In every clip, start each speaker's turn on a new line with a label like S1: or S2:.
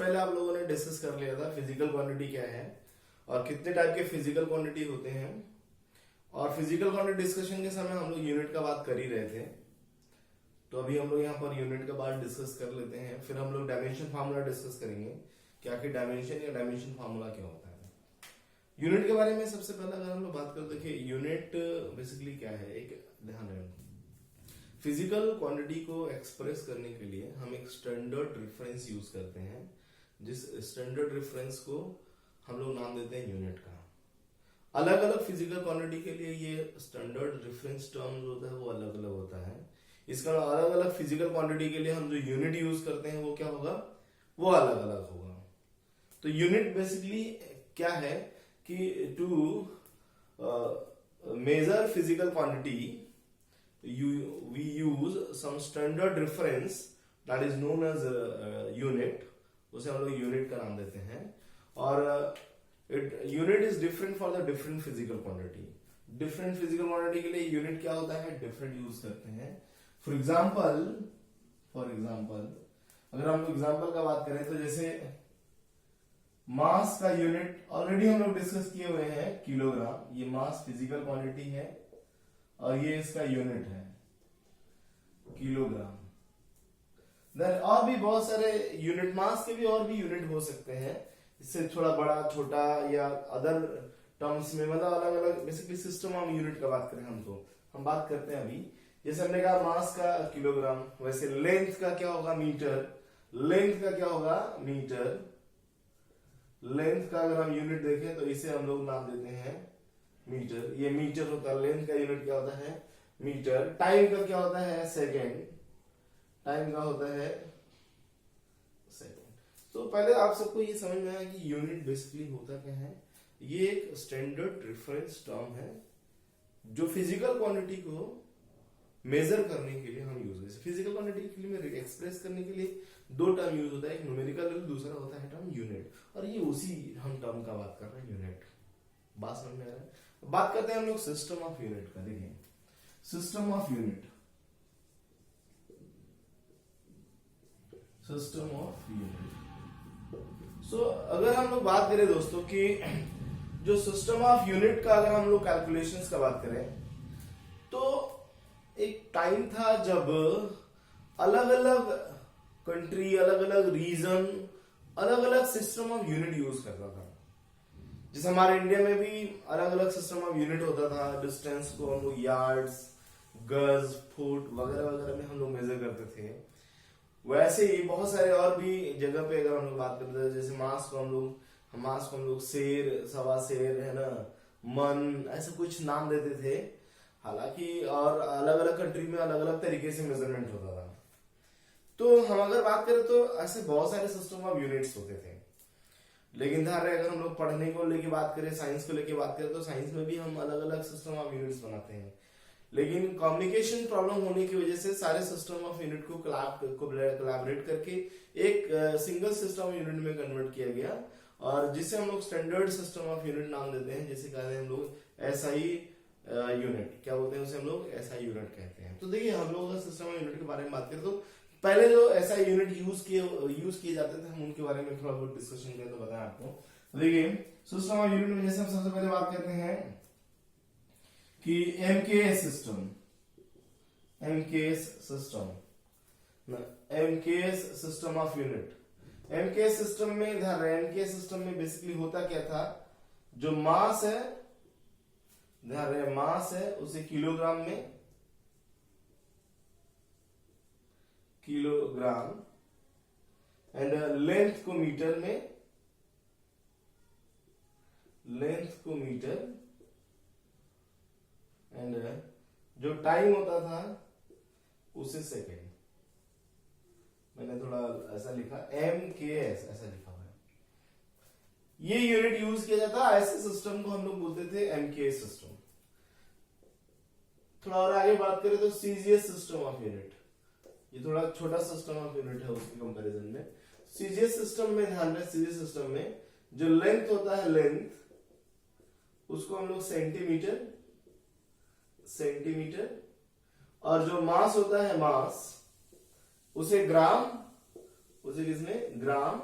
S1: पहले आप लोगों ने डिस्कस कर लिया था फिजिकल क्वांटिटी क्या है और कितने टाइप के फिजिकल क्वांटिटी होते हैं। और फिजिकल क्वांटिटी डिस्कशन के समय हम लोग यूनिट का बात कर ही रहे थे, तो अभी हम लोग यहाँ पर यूनिट का बात डिस्कस कर लेते हैं। फिर हम लोग डायमेंशन फार्मूला डिस्कस करेंगे कि आखिर डायमेंशन या डायमेंशन फार्मूला क्या होता है। यूनिट के बारे में सबसे पहले अगर हम लोग बात करें, देखिए यूनिट बेसिकली क्या है, एक ध्यान रखें, फिजिकल क्वांटिटी को एक्सप्रेस करने के लिए हम एक स्टैंडर्ड रेफरेंस यूज करते हैं, जिस स्टैंडर्ड रेफरेंस को हम लोग नाम देते हैं यूनिट का। अलग अलग फिजिकल क्वांटिटी के लिए ये स्टैंडर्ड रेफरेंस टर्म जो होता है वो अलग अलग होता है। इसका अलग अलग फिजिकल क्वांटिटी के लिए हम जो यूनिट यूज करते हैं वो क्या होगा, वो अलग अलग होगा। तो यूनिट बेसिकली क्या है कि two major physical quantity we use some standard reference that is known as unit, उसे हम लोग यूनिट का नाम देते हैं। और unit is different for the different physical quantity. Different physical quantity के लिए यूनिट क्या होता है, डिफरेंट यूज करते हैं। फॉर एग्जाम्पल अगर हम लोग एग्जाम्पल का बात करें तो जैसे मास का यूनिट ऑलरेडी हम लोग डिस्कस किए हुए हैं, किलोग्राम। ये मास फिजिकल क्वांटिटी है और ये इसका यूनिट है किलोग्राम। देन और भी बहुत सारे यूनिट, मास के भी और भी यूनिट हो सकते हैं, इससे थोड़ा बड़ा छोटा या अदर टर्म्स में, मतलब अलग अलग बेसिकली सिस्टम ऑफ यूनिट का बात करें हम बात करते हैं अभी। जैसे हमने कहा मास का किलोग्राम, वैसे लेंथ का क्या होगा, मीटर। लेंथ का क्या होगा, मीटर। लेंथ का अगर हम यूनिट देखें तो इसे हम लोग नाम देते हैं मीटर। ये मीटर होता है। लेंथ का यूनिट क्या होता है, मीटर। टाइम का क्या होता है, सेकेंड। टाइम का होता है सेकेंड। तो पहले आप सबको ये समझ में आया कि यूनिट बेसिकली होता क्या है। ये एक स्टैंडर्ड रेफरेंस टर्म है जो फिजिकल क्वांटिटी को मेजर करने के लिए हम यूज करते हैं। फिजिकल क्वांटिटी के लिए एक्सप्रेस करने के लिए दो टर्म यूज होता है, एक न्यूमेरिकल, दूसरा होता है टर्म यूनिट। और ये उसी हम टर्म का बात कर रहे हैं, यूनिट। बात समझ में आ रहा है। बात करते हैं हम लोग सिस्टम ऑफ यूनिट का। देखिए system of unit, system of unit. So अगर हम लोग बात करें दोस्तों कि जो सिस्टम ऑफ यूनिट का अगर हम लोग कैलकुलेशंस का बात करें तो एक टाइम था जब अलग अलग कंट्री, अलग अलग रीजन अलग अलग सिस्टम ऑफ यूनिट यूज करता था। जैसे हमारे इंडिया में भी अलग अलग सिस्टम ऑफ यूनिट होता था। डिस्टेंस को हम लोग यार्ड्स, गज, फुट वगैरह वगैरह में हम लोग मेजर करते थे। वैसे ही बहुत सारे और भी जगह पे अगर हम लोग बात करते थे, जैसे मास को हम लोग शेर, सवा शेर, है ना, मन, ऐसे कुछ नाम देते थे। हालांकि और अलग अलग कंट्री में अलग अलग तरीके से मेजरमेंट होता था। तो हम अगर बात करें तो ऐसे बहुत सारे सिस्टम ऑफ यूनिट्स होते थे। लेकिन ध्यान रहे, अगर हम लोग पढ़ने को लेके बात करें, साइंस को लेके बात करें, तो साइंस में भी हम अलग अलग सिस्टम ऑफ यूनिट्स बनाते हैं। लेकिन कम्युनिकेशन प्रॉब्लम होने की वजह से सारे सिस्टम ऑफ यूनिट को कोलैबोरेट करके एक सिंगल सिस्टम ऑफ यूनिट में कन्वर्ट किया गया, और जिसे हम लोग स्टैंडर्ड सिस्टम ऑफ यूनिट नाम देते हैं। जैसे कहते हैं हम लोग एसआई यूनिट, क्या बोलते हैं उसे हम लोग, एसआई यूनिट कहते हैं। तो देखिए हम लोग अगर सिस्टम ऑफ यूनिट के बारे में बात करें तो पहले जो एसआई यूनिट यूज किए जाते थे, हम उनके बारे में थोड़ा बहुत डिस्कशन करें तो बताएं आपको। देखिए सिस्टम ऑफ यूनिट में जैसे हम सबसे पहले बात करते हैं कि MKS system, MKS system of unit. MKS system में ध्यान रहे, एमकेएस सिस्टम में बेसिकली होता क्या था, जो मास है, ध्यान रहे, मास है उसे किलोग्राम में, किलोग्राम, एंड लेंथ को मीटर में, लेंथ को मीटर, एंड जो टाइम होता था उसे सेकेंड। मैंने थोड़ा ऐसा लिखा, एमकेएस ऐसा लिखा हुआ है। ये यूनिट यूज किया जाता है, ऐसे सिस्टम को हम लोग बोलते थे एमकेएस सिस्टम। थोड़ा और आगे बात करें तो सीजीएस सिस्टम ऑफ यूनिट, ये थोड़ा छोटा सिस्टम ऑफ यूनिट है उसके कंपैरिजन में। सीजीएस सिस्टम में ध्यान रहे, सीजीएस सिस्टम में जो लेंथ होता है, लेंथ उसको हम लोग सेंटीमीटर, और जो मास होता है, मास उसे ग्राम, उसे किसमें, ग्राम,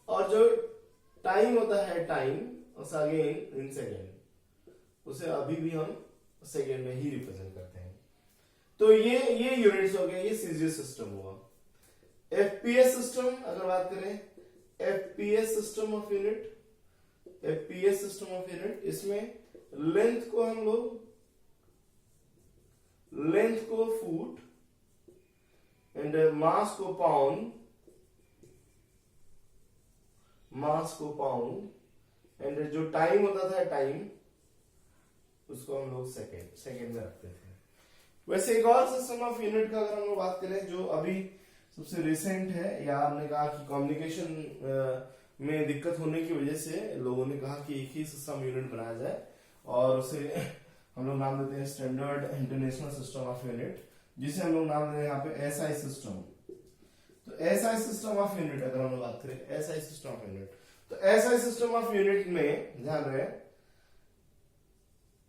S1: और जो टाइम होता है टाइम उसे अगेन इन सेकेंड, उसे अभी भी हम सेकेंड में ही रिप्रेजेंट करते हैं। तो ये यूनिट्स हो गया, ये सीजीएस सिस्टम हुआ। एफपीएस सिस्टम अगर बात करें, FPS system of unit, FPS system of unit, इसमें लेंथ को हम लोग फुट एंड मास को पाउंड एंड जो टाइम होता था टाइम उसको हम लोग सेकेंड में रखते थे। वैसे एक और सिस्टम ऑफ यूनिट का अगर हम लोग बात करें जो अभी सबसे रिसेंट है, या हमने कहा कि कम्युनिकेशन में दिक्कत होने की वजह से लोगों ने कहा कि एक ही सिस्टम यूनिट बनाया जाए और उसे हम लोग नाम देते हैं standard international system of unit, जिसे हम लोग नाम देते हैं यहाँ पे एसआई सिस्टम। तो एसआई सिस्टम ऑफ यूनिट अगर हम लोग बात करें, एसआई सिस्टम ऑफ यूनिट, तो एसआई सिस्टम ऑफ यूनिट में ध्यान रहे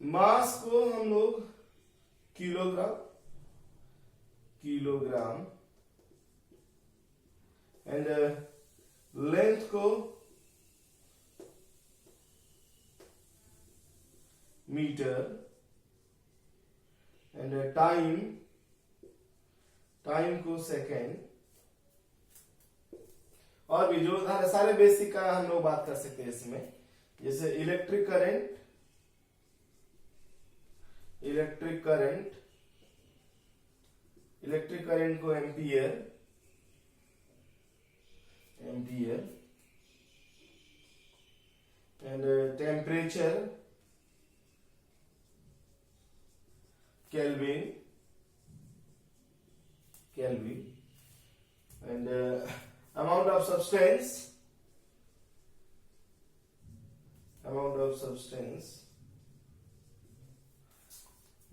S1: मास को हम लोग किलोग्राम एंड लेंथ को मीटर एंड टाइम को सेकेंड, और भी जो सारे बेसिक का हम लोग बात कर सकते हैं इसमें, जैसे इलेक्ट्रिक करंट को ampere and temperature kelvin and amount of substance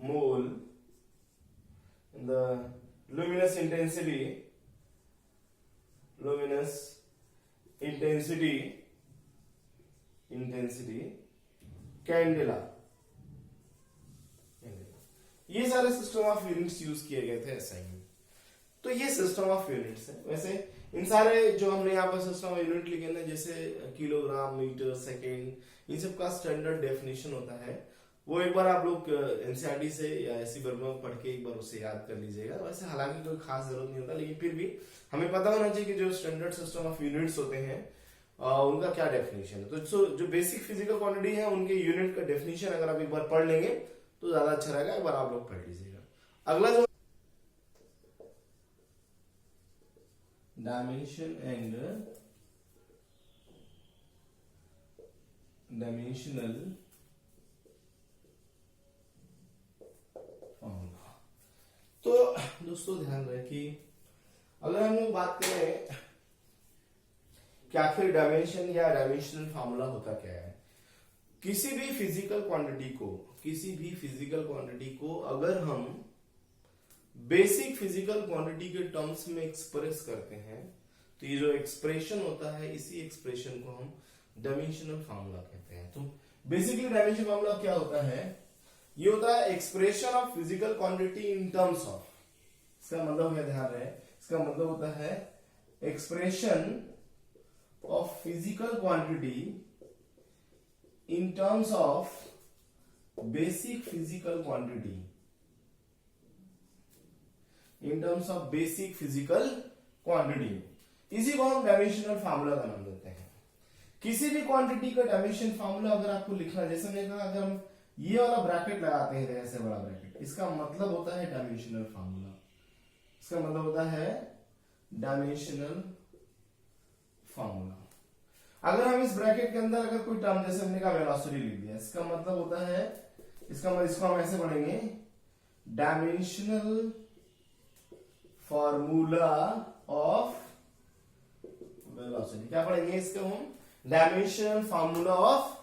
S1: mole and the luminous intensity candela, ये सारे सिस्टम ऑफ यूनिट्स यूज किए गए थे एसआई में। तो ये सिस्टम ऑफ यूनिट्स है। वैसे इन सारे जो हमने यहाँ पर सिस्टम ऑफ यूनिट लिखे ना, जैसे किलोग्राम, मीटर, सेकेंड, इन सब का स्टैंडर्ड डेफिनेशन होता है, वो एक बार आप लोग एनसीईआरटी से या ऐसी वर्मा पढ़ के एक बार उसे याद कर लीजिएगा। वैसे हालांकि कोई खास जरूरत नहीं होता, लेकिन फिर भी हमें पता होना चाहिए कि जो स्टैंडर्ड सिस्टम ऑफ यूनिट्स होते हैं उनका क्या डेफिनेशन है। तो जो बेसिक फिजिकल क्वांटिटी है उनके यूनिट का डेफिनेशन अगर आप एक बार पढ़ लेंगे तो ज्यादा अच्छा रहेगा, एक बार आप लोग पढ़ लीजिएगा। अगला जो डायमेंशन एंड डायमेंशनल फॉर्मूला। तो दोस्तों ध्यान रहे कि अगर हम लोग बात करें कि आखिर डायमेंशन या डायमेंशनल फॉर्मूला होता क्या है, किसी भी फिजिकल क्वांटिटी को अगर हम बेसिक फिजिकल क्वांटिटी के टर्म्स में एक्सप्रेस करते हैं तो ये जो एक्सप्रेशन होता है, इसी एक्सप्रेशन को हम डायमेंशनल फार्मूला कहते हैं। तो बेसिकली डायमेंशन फार्मूला क्या होता है, ये होता है expression of physical quantity in terms of, इसका मतलब है, ध्यान रहे, इसका मतलब होता है expression of physical quantity in terms of basic physical quantity, in terms of basic physical quantity. इसी को हम डायमेंशनल फार्मूला का नाम देते हैं। किसी भी क्वांटिटी का डायमेंशन फार्मूला अगर आपको लिखना, जैसे मैंने कहा अगर हम ये वाला ब्रैकेट लगाते हैं, ऐसे बड़ा ब्रैकेट, इसका मतलब होता है डायमेंशनल फार्मूला, इसका मतलब होता है डायमेंशनल फार्मूला। अगर हम इस ब्रैकेट के अंदर अगर कोई टर्म, जैसे हमने कहा वेलोसिटी लिख दिया, इसका मतलब होता है, इसको हम ऐसे पढ़ेंगे डायमेंशनल फॉर्मूला ऑफ वेलोसिटी। क्या पढ़ेंगे इसको हम, डायमेंशनल फार्मूला ऑफ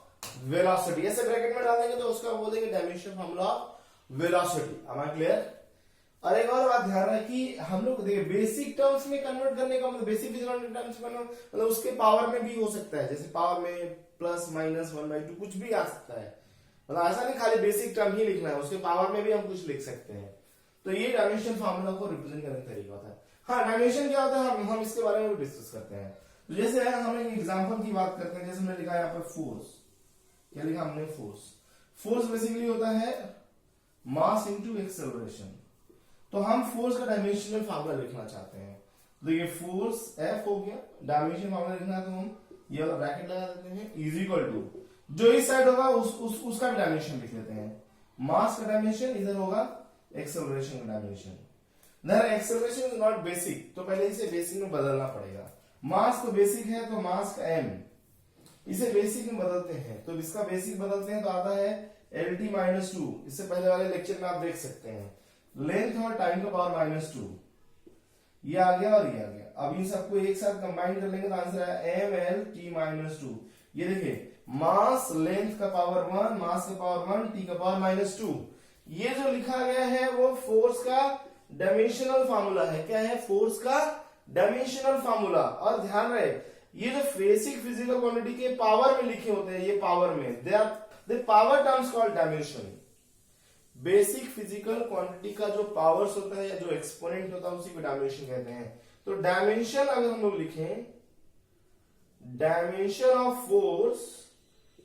S1: वेलोसिटी, ऐसे ब्रैकेट में डालेंगे तो उसका बोलेंगे dimensional formula of velocity. am I clear? और एक और बात ध्यान रहे कि हम लोग देखिए बेसिक टर्म्स में कन्वर्ट करने का मतलब बेसिक फिजिकल टर्म्स में मतलब उसके पावर में भी हो सकता है, जैसे पावर में प्लस माइनस 1/2 कुछ भी आ सकता है, मतलब ऐसा नहीं खाली बेसिक टर्म ही लिखना है, उसके पावर में भी हम कुछ लिख सकते हैं। तो ये डायमेंशन फार्मूला को रिप्रेजेंट करने का तरीका होता है। हाँ, डायमेंशन क्या होता है हम इसके बारे में भी डिस्कस करते हैं। तो जैसे हम एक एग्जांपल की बात करते हैं, जैसे हमने लिखा है यहाँ पे फोर्स, क्या लिखा हमने फोर्स। फोर्स बेसिकली होता है मास इनटू एक्सेलरेशन। तो हम फोर्स का डायमेंशनल फार्मूला लिखना चाहते हैं, तो ये फोर्स F हो गया, डायमेंशन फार्मूला लिखना है तो हम ये वाला ब्रैकेट लगा देते हैं, इज इक्वल टू जो इस साइड होगा उसका भी डायमेंशन लिख लेते हैं, मास का डायमेंशन, इधर होगा एक्सेलरेशन का dimension. There acceleration is not basic, तो पहले इसे बेसिक में बदलना पड़ेगा। मास तो बेसिक है तो मास का m, इसे बेसिक में बदलते हैं, तो इसका बेसिक बदलते हैं तो आता है LT माइनस 2। इससे पहले वाले लेक्चर में आप देख सकते हैं लेंथ और टाइम का पावर -2, ये आ गया और ये आ गया। अब इन सबको एक साथ कंबाइन कर लेंगे तो आंसर है MLT माइनस 2। ये देखिए मास लेंथ का पावर 1, मास का पावर 1, टी का पावर -2। ये जो लिखा गया है वो फोर्स का डायमेंशनल फार्मूला है। क्या है? फोर्स का डायमेंशनल फार्मूला। और ध्यान रहे ये जो बेसिक फिजिकल क्वांटिटी के पावर में लिखे होते हैं, ये पावर में they are the power terms called dimension. Basic physical quantity का जो पावर्स होता है या जो एक्सपोनेंट होता है उसी को डायमेंशन कहते हैं। तो डायमेंशन अगर हम लोग लिखें डायमेंशन ऑफ फोर्स,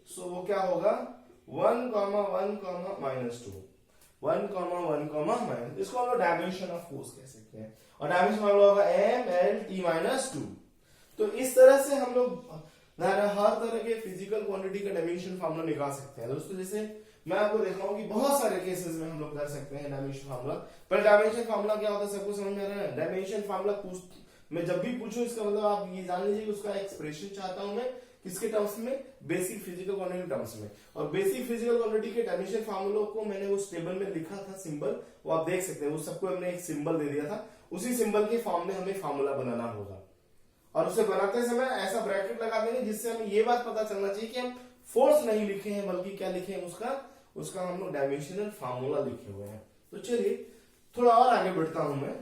S1: सो वो क्या होगा 1, 1, -2, 1, 1, माइनस, इसको हम लोग डायमेंशन ऑफ फोर्स कह सकते हैं। और डायमेंशन हम लोग होगा MLT माइनस 2। तो इस तरह से हम लोग हर तरह के फिजिकल क्वांटिटी का डायमेंशन फार्मूला निकाल सकते हैं दोस्तों। जैसे मैं आपको दिखाऊं कि बहुत सारे केसेस में हम लोग कर सकते हैं डायमेंशन फार्मूला। पर डायमेंशन फार्मूला क्या होता है सबको समझ में आ रहा है? डायमेंशन फार्मूला मैं जब भी पूछूं इसका मतलब आप ये जान लीजिए कि उसका एक्सप्रेशन चाहता हूं मैं किसके टर्म्स में? बेसिक फिजिकल क्वांटिटी टर्म्स में। और बेसिक फिजिकल क्वांटिटी के डायमेंशन फार्मूलों को मैंने उस टेबल में लिखा था सिंबल, वो आप देख सकते हैं। उस सबको हमने एक सिंबल दे दिया था, उसी सिंबल के फॉर्म में हमें फार्मूला बनाना होगा। और उसे बनाते समय ऐसा ब्रैकेट लगा देंगे जिससे हमें ये बात पता चलना चाहिए कि हम फोर्स नहीं लिखे हैं बल्कि क्या लिखे हैं, उसका हम लोग डायमेंशनल फार्मूला लिखे हुए हैं। तो चलिए थोड़ा और आगे बढ़ता हूं मैं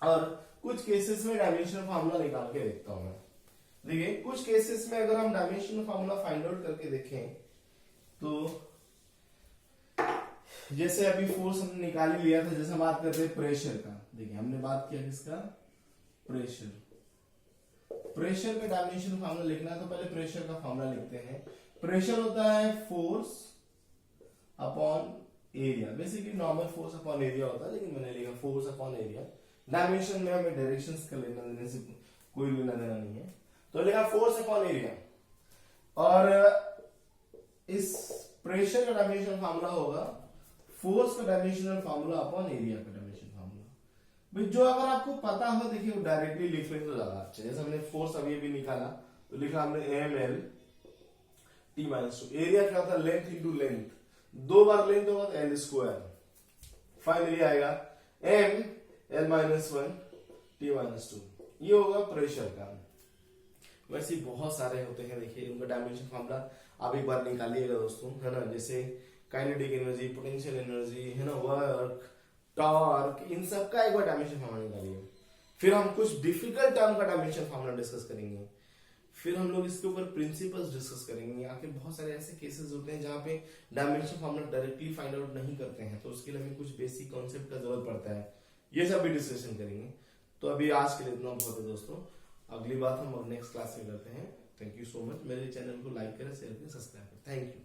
S1: और कुछ केसेस में डायमेंशनल फार्मूला निकाल के देखता हूं मैं। देखिए कुछ केसेस में अगर हम डायमेंशनल फार्मूला फाइंड आउट करके देखें तो जैसे अभी फोर्स हमने निकाल ही लिया था, जैसे बात करते हैं प्रेशर का। देखिए हमने बात किया किसका? प्रेशर। प्रेशर का डायमेंशन फार्मूला लिखना है तो पहले प्रेशर का फार्मूला लिखते हैं। प्रेशर होता है force upon area, basically normal force upon area होता है, लेकिन मैंने लिखा फोर्स अपॉन एरिया। डायमेंशन में हमें डायरेक्शंस का लेना देने से कोई लेना देना नहीं है, तो लिखा फोर्स अपॉन एरिया। और इस प्रेशर का डायमेंशन फार्मूला होगा फोर्स का डायमेंशनल फार्मूला अपॉन एरिया का डायमेंशन फार्मूला। भाई जो अगर आपको पता हो देखिए वो डायरेक्टली लिख लें तो ज्यादा अच्छा। जैसे हमने फोर्स अभी भी निकाला तो लिखा हमने MLT माइनस 2। एरिया क्या होता है? लेंथ इंटू लेंथ, 2 बार लेंथ होगा तो L स्क्वायर, फाइनली आएगा ML माइनस 1 T माइनस 2। ये होगा प्रेशर का। वैसे बहुत सारे होते हैं, देखिए उनका डायमेंशन फार्मूला आप एक बार निकालिएगा दोस्तों, है ना। जैसे काइनेटिक एनर्जी, पोटेंशियल एनर्जी, है ना, वर्क, टॉर्क, इन सब का एक बार डायमेंशन फार्मूला निकालिए। फिर हम कुछ डिफिकल्ट टर्म का डायमेंशन फार्मूला डिस्कस करेंगे। फिर हम लोग इसके ऊपर प्रिंसिपल्स डिस्कस करेंगे। आखिर बहुत सारे ऐसे केसेस होते हैं जहां पे dimension formula directly find out नहीं करते हैं, तो उसके लिए हमें कुछ बेसिक कॉन्सेप्ट का जरूरत पड़ता है। ये सब भी डिस्कशन करेंगे। तो अभी आज के लिए इतना बहुत है दोस्तों, अगली बात हम नेक्स्ट क्लास में करते हैं। Thank you so much. मेरे चैनल को लाइक करें, शेयर करें, सब्सक्राइब करें। Thank you.